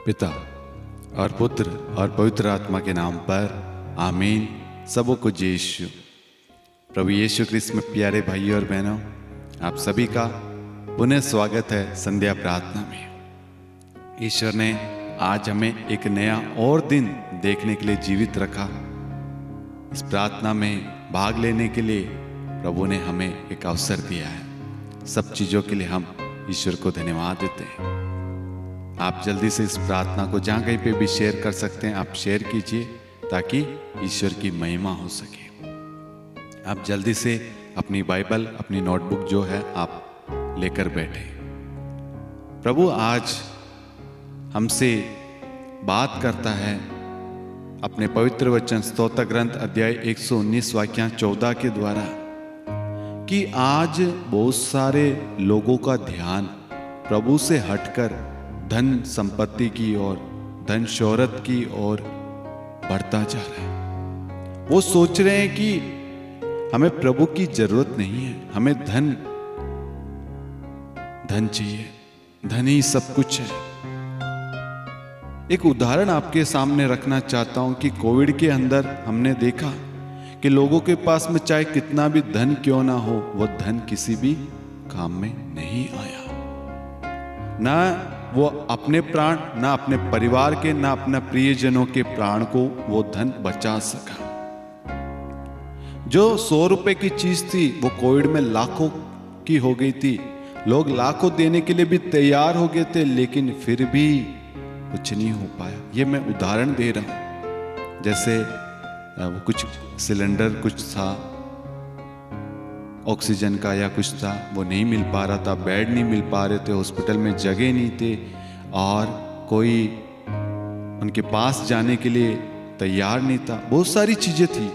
पिता और पुत्र और पवित्र आत्मा के नाम पर आमीन। सबों को जय यीशु। प्रभु यीशु क्रिस्त में प्यारे भाइयों और बहनों, आप सभी का पुनः स्वागत है संध्या प्रार्थना में। ईश्वर ने आज हमें एक नया और दिन देखने के लिए जीवित रखा। इस प्रार्थना में भाग लेने के लिए प्रभु ने हमें एक अवसर दिया है। सब चीज़ों के लिए हम ईश्वर को धन्यवाद देते हैं। आप जल्दी से इस प्रार्थना को जहाँ कहीं पे भी शेयर कर सकते हैं, आप शेयर कीजिए ताकि ईश्वर की महिमा हो सके। आप जल्दी से अपनी बाइबल, अपनी नोटबुक जो है आप लेकर बैठे। प्रभु आज हमसे बात करता है अपने पवित्र वचन स्तोत्र ग्रंथ अध्याय 119 वाक्य 14 के द्वारा कि आज बहुत सारे लोगों का ध्यान प्रभु से हटकर धन संपत्ति की ओर, धन शोहरत की ओर बढ़ता जा रहा है। वो सोच रहे हैं कि हमें प्रभु की जरूरत नहीं है, हमें धन चाहिए, धन ही सब कुछ है। एक उदाहरण आपके सामने रखना चाहता हूं कि कोविड के अंदर हमने देखा कि लोगों के पास में चाहे कितना भी धन क्यों ना हो, वो धन किसी भी काम में नहीं आया। ना वो अपने प्राण, ना अपने परिवार के, ना अपने प्रियजनों के प्राण को वो धन बचा सका। जो 100 रुपए की चीज थी वो कोविड में लाखों की हो गई थी। लोग लाखों देने के लिए भी तैयार हो गए थे, लेकिन फिर भी कुछ नहीं हो पाया। ये मैं उदाहरण दे रहा हूं। जैसे वो कुछ सिलेंडर कुछ था, ऑक्सीजन का या कुछ था, वो नहीं मिल पा रहा था, बेड नहीं मिल पा रहे थे, हॉस्पिटल में जगह नहीं थे और कोई उनके पास जाने के लिए तैयार नहीं था। बहुत सारी चीजें थी।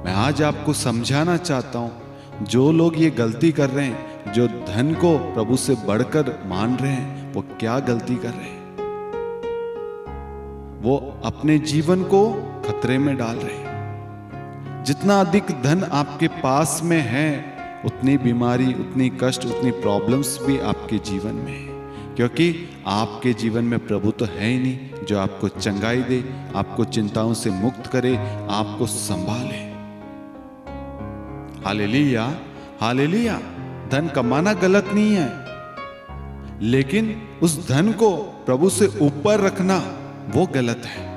मैं आज आपको समझाना चाहता हूं, जो लोग ये गलती कर रहे हैं, जो धन को प्रभु से बढ़कर मान रहे हैं, वो क्या गलती कर रहे हैं। वो अपने जीवन को खतरे में डाल रहे हैं। जितना अधिक धन आपके पास में है, उतनी बीमारी, उतनी कष्ट, उतनी प्रॉब्लम्स भी आपके जीवन में है, क्योंकि आपके जीवन में प्रभु तो है ही नहीं जो आपको चंगाई दे, आपको चिंताओं से मुक्त करे, आपको संभाले। Hallelujah, hallelujah. धन कमाना गलत नहीं है, लेकिन उस धन को प्रभु से ऊपर रखना वो गलत है।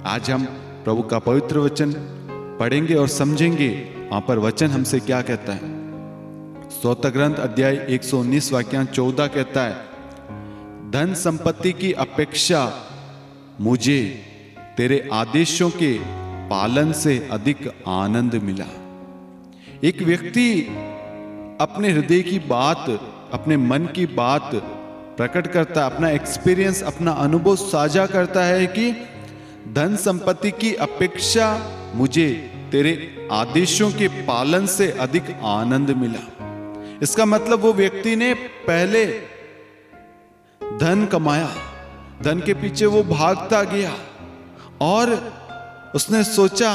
आज हम प्रभु का पवित्र वचन पढ़ेंगे और समझेंगे। वहां पर वचन हमसे क्या कहता है। स्तोत्र ग्रंथ अध्याय 119 वाक्य 14 कहता है, धन संपत्ति की अपेक्षा मुझे तेरे आदेशों के पालन से अधिक आनंद मिला। एक व्यक्ति अपने हृदय की बात, अपने मन की बात प्रकट करता है, अपना एक्सपीरियंस, अपना अनुभव साझा करता है कि धन संपत्ति की अपेक्षा मुझे तेरे आदेशों के पालन से अधिक आनंद मिला। इसका मतलब वो व्यक्ति ने पहले धन कमाया, धन के पीछे वो भागता गया और उसने सोचा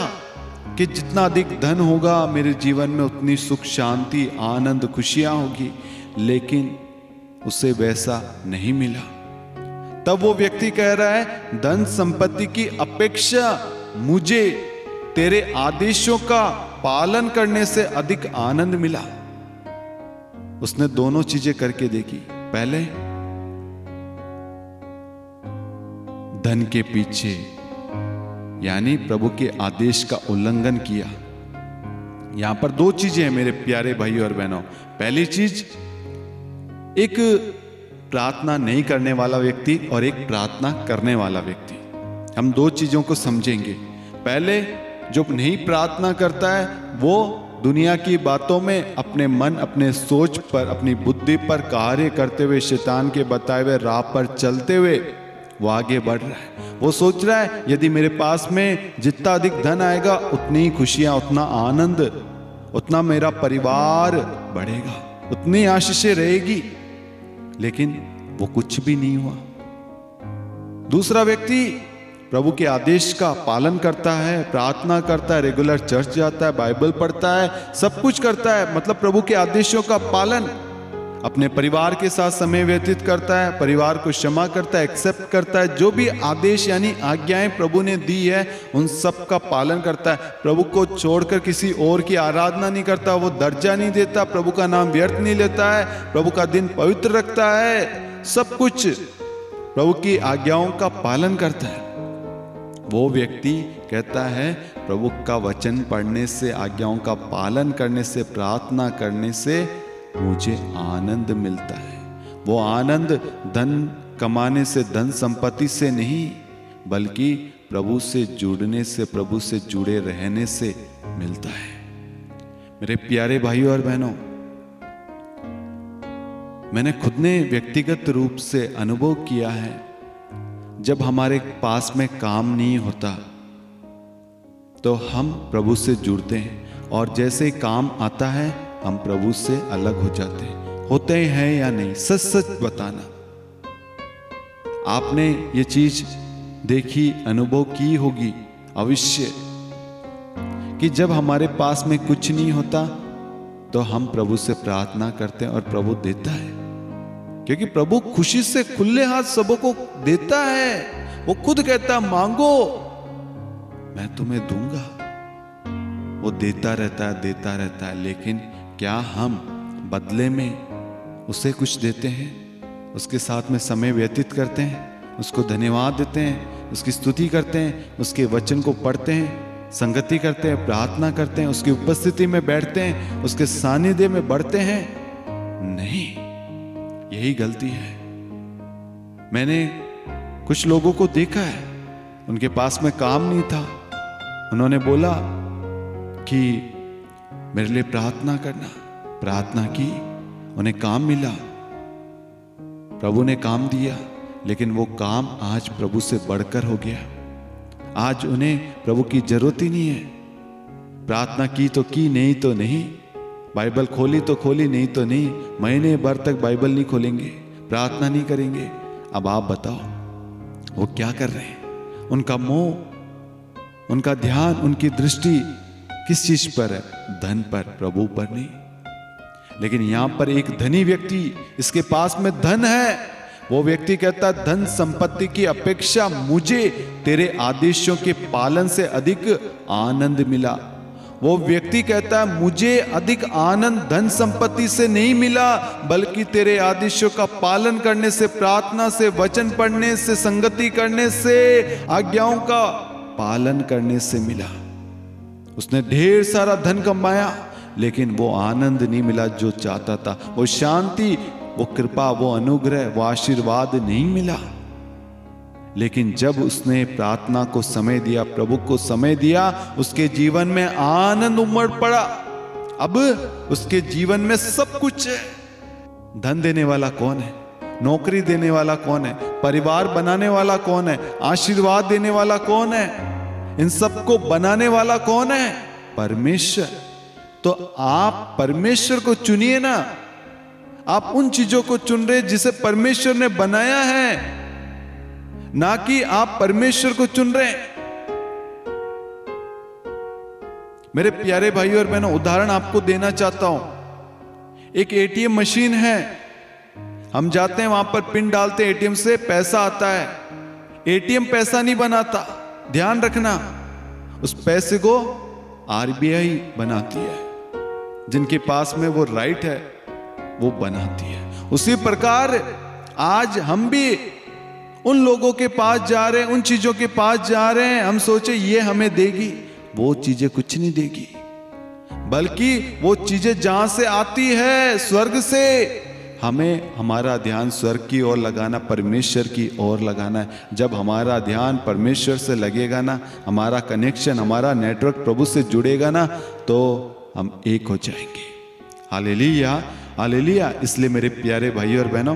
कि जितना अधिक धन होगा मेरे जीवन में उतनी सुख शांति आनंद खुशियां होगी, लेकिन उसे वैसा नहीं मिला। तब वो व्यक्ति कह रहा है, धन संपत्ति की अपेक्षा मुझे तेरे आदेशों का पालन करने से अधिक आनंद मिला। उसने दोनों चीजें करके देखी। पहले धन के पीछे यानी प्रभु के आदेश का उल्लंघन किया। यहां पर दो चीजें हैं मेरे प्यारे भाइयों और बहनों। पहली चीज, एक प्रार्थना नहीं करने वाला व्यक्ति और एक प्रार्थना करने वाला व्यक्ति। हम दो चीजों को समझेंगे। पहले जो नहीं प्रार्थना करता है, वो दुनिया की बातों में अपने मन, अपने सोच पर, अपनी बुद्धि पर कार्य करते हुए, शैतान के बताए हुए राह पर चलते हुए वो आगे बढ़ रहा है। वो सोच रहा है यदि मेरे पास में जितना अधिक धन आएगा, उतनी खुशियां, उतना आनंद, उतना मेरा परिवार बढ़ेगा, उतनी आशीषें रहेगी, लेकिन वो कुछ भी नहीं हुआ। दूसरा व्यक्ति प्रभु के आदेश का पालन करता है, प्रार्थना करता है, रेगुलर चर्च जाता है, बाइबल पढ़ता है, सब कुछ करता है, मतलब प्रभु के आदेशों का पालन, अपने परिवार के साथ समय व्यतीत करता है, परिवार को क्षमा करता है, एक्सेप्ट करता है, जो भी आदेश यानी आज्ञाएं प्रभु ने दी है उन सब का पालन करता है। प्रभु को छोड़कर किसी और की आराधना नहीं करता, वो दर्जा नहीं देता, प्रभु का नाम व्यर्थ नहीं लेता है, प्रभु का दिन पवित्र रखता है, सब कुछ प्रभु की आज्ञाओं का पालन करता है। वो व्यक्ति कहता है प्रभु का वचन पढ़ने से, आज्ञाओं का पालन करने से, प्रार्थना करने से मुझे आनंद मिलता है। वो आनंद धन कमाने से, धन संपत्ति से नहीं, बल्कि प्रभु से जुड़ने से, प्रभु से जुड़े रहने से मिलता है। मेरे प्यारे भाइयों और बहनों, मैंने खुद ने व्यक्तिगत रूप से अनुभव किया है, जब हमारे पास में काम नहीं होता तो हम प्रभु से जुड़ते हैं, और जैसे ही काम आता है हम प्रभु से अलग हो जाते हैं। होते हैं या नहीं, सच सच बताना। आपने ये चीज देखी, अनुभव की होगी अवश्य, कि जब हमारे पास में कुछ नहीं होता तो हम प्रभु से प्रार्थना करते हैं और प्रभु देता है, क्योंकि प्रभु खुशी से खुले हाथ सबों को देता है। वो खुद कहता मांगो मैं तुम्हें दूंगा। वो देता रहता है, देता रहता है, लेकिन क्या हम बदले में उसे कुछ देते हैं? उसके साथ में समय व्यतीत करते हैं, उसको धन्यवाद देते हैं, उसकी स्तुति करते हैं, उसके वचन को पढ़ते हैं, संगति करते हैं, प्रार्थना करते हैं, उसकी उपस्थिति में बैठते हैं, उसके सानिध्य में बढ़ते हैं? नहीं, यही गलती है। मैंने कुछ लोगों को देखा है, उनके पास में काम नहीं था, उन्होंने बोला कि मेरे लिए प्रार्थना करना। प्रार्थना की, उन्हें काम मिला, प्रभु ने काम दिया, लेकिन वो काम आज प्रभु से बढ़कर हो गया। आज उन्हें प्रभु की जरूरत ही नहीं है। प्रार्थना की तो की, नहीं तो नहीं, बाइबल खोली तो खोली, नहीं तो नहीं, महीने भर तक बाइबल नहीं खोलेंगे, प्रार्थना नहीं करेंगे। अब आप बताओ वो क्या कर रहे हैं? उनका मोह, उनका ध्यान, उनकी दृष्टि किस चीज पर है? धन पर, प्रभु पर नहीं। लेकिन यहां पर एक धनी व्यक्ति, इसके पास में धन है, वो व्यक्ति कहता धन संपत्ति की अपेक्षा मुझे तेरे आदेशों के पालन से अधिक आनंद मिला। वो व्यक्ति कहता है मुझे अधिक आनंद धन संपत्ति से नहीं मिला, बल्कि तेरे आदेशों का पालन करने से, प्रार्थना से, वचन पढ़ने से, संगति करने से, आज्ञाओं का पालन करने से मिला। उसने ढेर सारा धन कमाया, लेकिन वो आनंद नहीं मिला जो चाहता था, वो शांति, वो कृपा, वो अनुग्रह, वो आशीर्वाद नहीं मिला। लेकिन जब उसने प्रार्थना को समय दिया, प्रभु को समय दिया, उसके जीवन में आनंद उमड़ पड़ा। अब उसके जीवन में सब कुछ है। धन देने वाला कौन है? नौकरी देने वाला कौन है? परिवार बनाने वाला कौन है? आशीर्वाद देने वाला कौन है? इन सबको बनाने वाला कौन है? परमेश्वर। तो आप परमेश्वर को चुनिए ना। आप उन चीजों को चुन रहे जिसे परमेश्वर ने बनाया है, ना कि आप परमेश्वर को चुन रहे। मेरे प्यारे भाइयों और बहनों, उदाहरण आपको देना चाहता हूं। एक एटीएम मशीन है, हम जाते हैं वहां पर पिन डालते हैं, एटीएम से पैसा आता है। एटीएम पैसा नहीं बनाता, ध्यान रखना। उस पैसे को आरबीआई बनाती है, जिनके पास में वो राइट है वो बनाती है। उसी प्रकार आज हम भी उन लोगों के पास जा रहे हैं, उन चीजों के पास जा रहे हैं, हम सोचे ये हमें देगी, वो चीजें कुछ नहीं देगी, बल्कि वो चीजें जहां से आती है, स्वर्ग से। हमें हमारा ध्यान स्वर्ग की ओर लगाना, परमेश्वर की ओर लगाना है। जब हमारा ध्यान परमेश्वर से लगेगा ना, हमारा कनेक्शन, हमारा नेटवर्क प्रभु से जुड़ेगा ना, तो हम एक हो जाएंगे। Hallelujah, hallelujah. इसलिए मेरे प्यारे भाइयों और बहनों,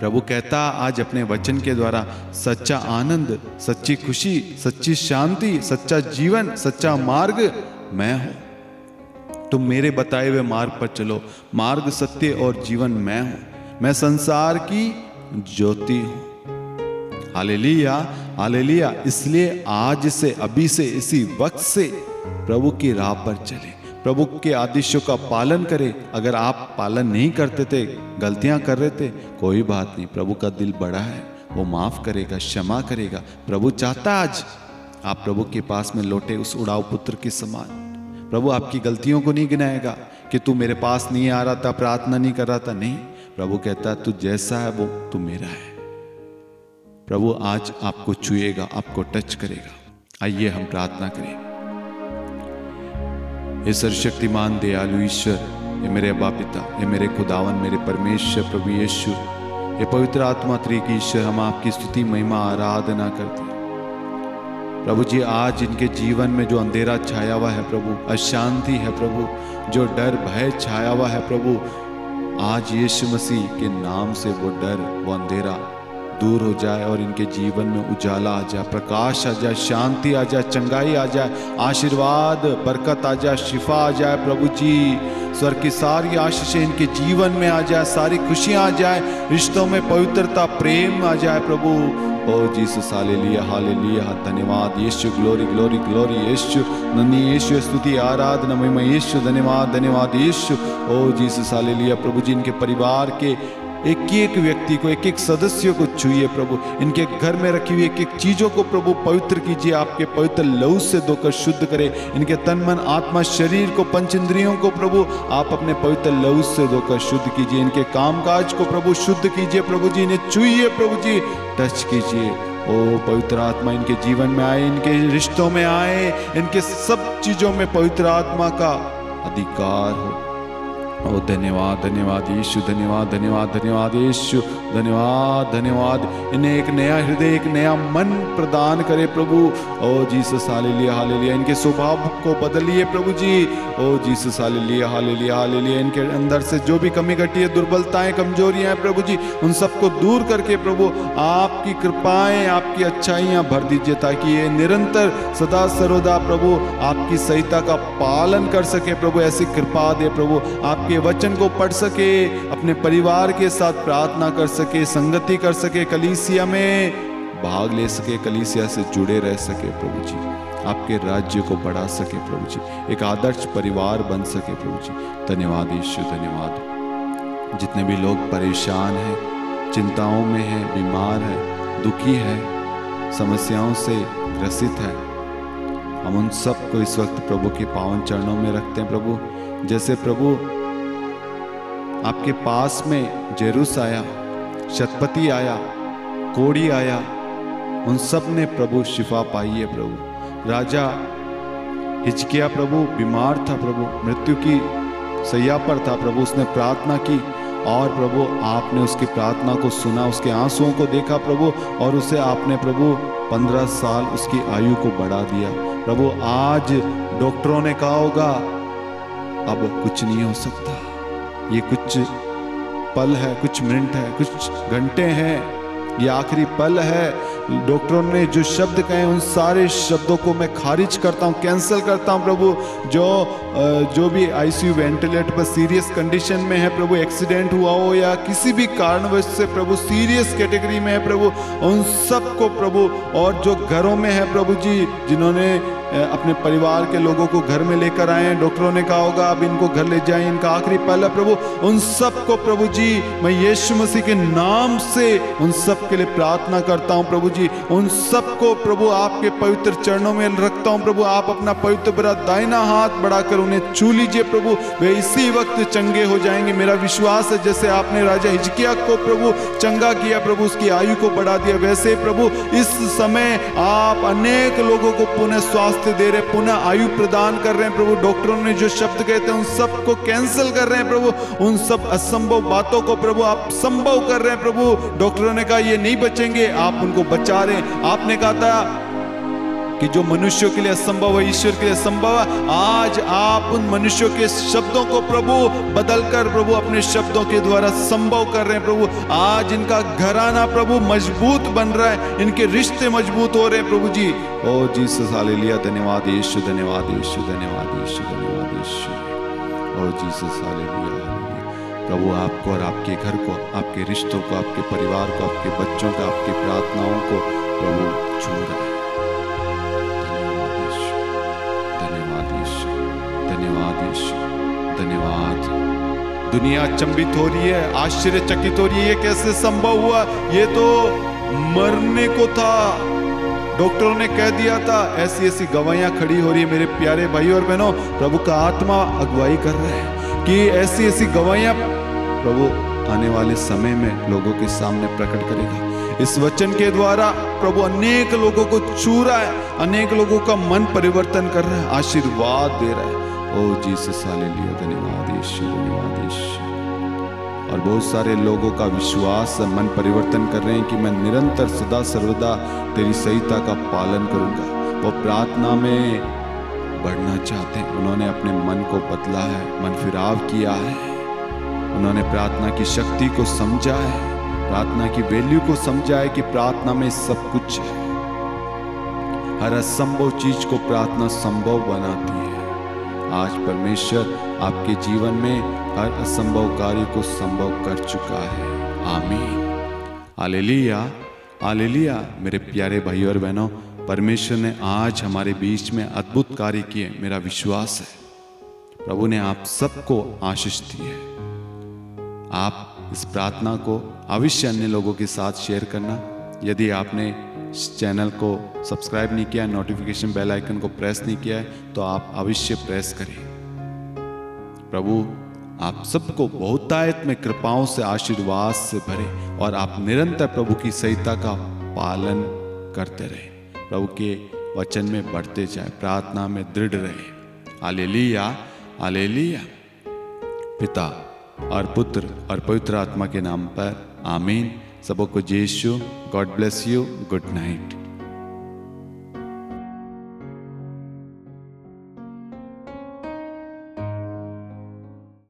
प्रभु कहता आज अपने वचन के द्वारा सच्चा आनंद, सच्ची खुशी, सच्ची शांति, सच्चा जीवन, सच्चा मार्ग मैं हूं। तुम मेरे बताए हुए मार्ग पर चलो। मार्ग, सत्य और जीवन मैं हूं। मैं संसार की ज्योति हूं। Hallelujah, hallelujah. इसलिए आज से, अभी से, इसी वक्त से प्रभु की राह पर चले, प्रभु के आदेशों का पालन करें। अगर आप पालन नहीं करते थे, गलतियां कर रहे थे, कोई बात नहीं, प्रभु का दिल बड़ा है, वो माफ करेगा, क्षमा करेगा। प्रभु चाहता आज आप प्रभु के पास में लौटे उस उड़ाऊ पुत्र के समान। प्रभु आपकी गलतियों को नहीं गिनाएगा कि तू मेरे पास नहीं आ रहा था, प्रार्थना नहीं कर रहा था, नहीं। प्रभु कहता है तू जैसा है वो तू मेरा है। प्रभु आज आपको छुएगा, आपको टच करेगा। आइए हम प्रार्थना करें। हे सर्वशक्तिमान दयालु ईश्वर, ये मेरे अब्बा पिता, ये मेरे खुदावन, मेरे परमेश्वर प्रभु यीशु, ये पवित्र आत्मा त्रिएक ईश्वर, हम आपकी स्तुति महिमा आराधना करते हैं। प्रभु जी आज इनके जीवन में जो अंधेरा छाया हुआ है प्रभु, अशांति है प्रभु, जो डर भय छाया हुआ है प्रभु, आज यीशु मसीह के नाम से वो डर, वो अंधेरा दूर हो जाए और इनके जीवन में उजाला आ जाए, प्रकाश आ जाए, शांति आ जाए, चंगाई आ जाए, आशीर्वाद बरकत आ जाए, शिफा आ जाए प्रभु जी। स्वर्ग की सारी आशीषें इनके जीवन में आ जाए, सारी खुशियां आ जाए, रिश्तों में पवित्रता प्रेम आ जाए प्रभु। ओ जीसस हालेलुया हालेलुया, धन्यवाद यीशु, ग्लोरी ग्लोरी ग्लोरी यीशु, नन्ही यीशु, स्तुति आराधना महिमा यीशु, धन्यवाद धन्यवाद यीशु। ओ जीसस हालेलुया प्रभु जी, इनके परिवार के एक एक व्यक्ति को, एक एक सदस्य को छुइए प्रभु, इनके घर में रखी हुई एक एक चीजों को प्रभु पवित्र कीजिए, आपके पवित्र लहू से धोकर शुद्ध करें। इनके तन मन आत्मा शरीर को, पंच इंद्रियों को प्रभु आप अपने पवित्र लहू से धोकर शुद्ध कीजिए। इनके कामकाज को प्रभु शुद्ध कीजिए प्रभु जी, इन्हें छुइए प्रभु जी, टच कीजिए। ओ पवित्र आत्मा इनके जीवन में आए, इनके रिश्तों में आए, इनके सब चीजों में पवित्र आत्मा का अधिकार हो। ओ धन्यवाद धन्यवाद यीशु, धन्यवाद धन्यवाद धन्यवाद यीशु, धन्यवाद धन्यवाद। इन्हें एक नया हृदय, एक नया मन प्रदान करे प्रभु। ओ जीसस हालेलुया हालेलुया, इनके स्वभाव को बदलिए प्रभु जी। ओ जीसस हालेलुया हालेलुया हालेलुया, इनके अंदर से जो भी कमी घटी है, दुर्बलताएं, कमजोरियां हैं प्रभु जी, उन सबको दूर करके प्रभु आपकी कृपाएं, आपकी अच्छाइयां भर दीजिए, ताकि ये निरंतर सदा सर्वदा प्रभु आपकी सहिता का पालन कर सके प्रभु। ऐसी कृपा दे प्रभु, आपके वचन को पढ़ सके, अपने परिवार के साथ प्रार्थना कर सके, संगति कर सके, कलीसिया में भाग ले सके, कलीसिया से जुड़े रह सके प्रभु जी, आपके राज्य को बढ़ा सके प्रभु जी, एक आदर्श परिवार बन सके प्रभु जी। धन्यवाद यीशु, धन्यवाद। जितने भी लोग परेशान हैं, चिंताओं में हैं, बीमार हैं, दुखी हैं, समस्याओं से ग्रसित है, हम उन सब को इस वक्त प्रभु के पावन चरणों में रखते हैं प्रभु। जैसे प्रभु आपके पास में जेरूस आया, शतपति आया, कोढ़ी आया, उन सब ने प्रभु शिफा पाई है प्रभु। राजा हिजकिय्याह प्रभु बीमार था प्रभु, मृत्यु की सैया पर था प्रभु, उसने प्रार्थना की और प्रभु आपने उसकी प्रार्थना को सुना, उसके आंसुओं को देखा प्रभु, और उसे आपने प्रभु 15 साल उसकी आयु को बढ़ा दिया प्रभु। आज डॉक्टरों ने कहा होगा अब कुछ नहीं हो सकता, ये कुछ पल है, कुछ मिनट है, कुछ घंटे हैं, ये आखिरी पल है। डॉक्टरों ने जो शब्द कहे उन सारे शब्दों को मैं खारिज करता हूँ, कैंसिल करता हूँ प्रभु। जो भी आईसीयू वेंटिलेटर पर सीरियस कंडीशन में है प्रभु, एक्सीडेंट हुआ हो या किसी भी कारणवश से प्रभु सीरियस कैटेगरी में है प्रभु, उन सब को प्रभु, और जो घरों में है प्रभु जी, जिन्होंने अपने परिवार के लोगों को घर में लेकर आए हैं, डॉक्टरों ने कहा होगा अब इनको घर ले जाएं, इनका आखिरी पल है प्रभु, उन सब को प्रभु जी मैं यीशु मसीह के नाम से उन सब के लिए प्रार्थना करता हूं प्रभु जी। उन सब को प्रभु आपके पवित्र चरणों में रखता हूं प्रभु। आप अपना पवित्र बड़ा दाहिना हाथ बढ़ाकर उन्हें छू लीजिए प्रभु, वे इसी वक्त चंगे हो जाएंगे। मेरा विश्वास है जैसे आपने राजा हिजकिय्याह को प्रभु चंगा किया प्रभु, उसकी आयु को बढ़ा दिया, वैसे प्रभु इस समय आप अनेक लोगों को पुनः स्वास्थ्य दे रहे, पुनः आयु प्रदान कर रहे हैं प्रभु। डॉक्टरों ने जो शब्द कहते हैं उन सब को कैंसिल कर रहे हैं प्रभु, उन सब असंभव बातों को प्रभु आप संभव कर रहे हैं प्रभु। डॉक्टरों ने कहा ये नहीं बचेंगे, आप उनको बचा रहे हैं। आपने कहा था कि जो मनुष्यों के लिए असंभव है ईश्वर के लिए संभव है। आज आप उन मनुष्यों के शब्दों को प्रभु बदलकर प्रभु अपने शब्दों के द्वारा संभव कर रहे हैं प्रभु। आज इनका घराना प्रभु मजबूत बन रहा है, इनके रिश्ते मजबूत हो रहे हैं प्रभु जी। ओ जीसस हालेलुया, धन्यवाद यीशु, धन्यवाद यीशु, धन्यवाद यीशु, धन्यवाद यीशु। ओ जीसस हालेलुया प्रभु, आपको और आपके घर को, आपके रिश्तों को, आपके परिवार को, आपके बच्चों को, आपकी प्रार्थनाओं को प्रभु छू रहा है। धन्यवाद यीशु, धन्यवाद यीशु, दुनिया अचंभित हो रही है, आश्चर्यचकित हो रही है, ये कैसे संभव हुआ? ये तो मरने को था, डॉक्टरों ने कह दिया था। ऐसी ऐसी गवाहियां खड़ी हो रही है मेरे प्यारे भाई और बहनों। प्रभु का आत्मा अगुवाई कर रहा है कि ऐसी ऐसी गवाहियां प्रभु आने वाले समय में लोगों के सामने प्रकट करेगा। इस वचन के द्वारा प्रभु अनेक लोगों को छू रहा है, अनेक लोगों का मन परिवर्तन कर रहा है, आशीर्वाद दे रहा है। ओ जीसस हालेलुया, धन्यवाद यीशु, धन्यवाद यीशु। और बहुत सारे लोगों का विश्वास मन परिवर्तन कर रहे हैं कि मैं निरंतर सदा सर्वदा तेरी संहिता का पालन करूंगा। वो प्रार्थना में बढ़ना चाहते हैं, उन्होंने अपने मन को बदला है, मन फिराव किया है, उन्होंने प्रार्थना की शक्ति को समझा है, प्रार्थना की वैल्यू को समझा है कि प्रार्थना में सब कुछ है। हर असंभव चीज को प्रार्थना संभव बनाती है। आज परमेश्वर आपके जीवन में हर असंभव कार्य को संभव कर चुका है। आमीन, हालेलुया, हालेलुया। मेरे प्यारे भाई और बहनों, परमेश्वर ने आज हमारे बीच में अद्भुत कार्य किए, मेरा विश्वास है। प्रभु ने आप सबको आशीष दी है। आप इस प्रार्थना को अवश्य अन्य लोगों के साथ शेयर करना। यदि आपने इस चैनल को सब्सक्राइब नहीं किया, नोटिफिकेशन बेल आइकन को प्रेस नहीं किया है, तो आप अवश्य प्रेस करें। प्रभु आप सबको बहुतायत में कृपाओं से, आशीर्वाद से भरे और आप निरंतर प्रभु की संहिता का पालन करते रहे, प्रभु के वचन में बढ़ते जाए, प्रार्थना में दृढ़ रहे। Hallelujah, hallelujah. पिता और पुत्र और पवित्र आत्मा के नाम पर आमीन। सबको जय Yeshu. God bless you. Good night.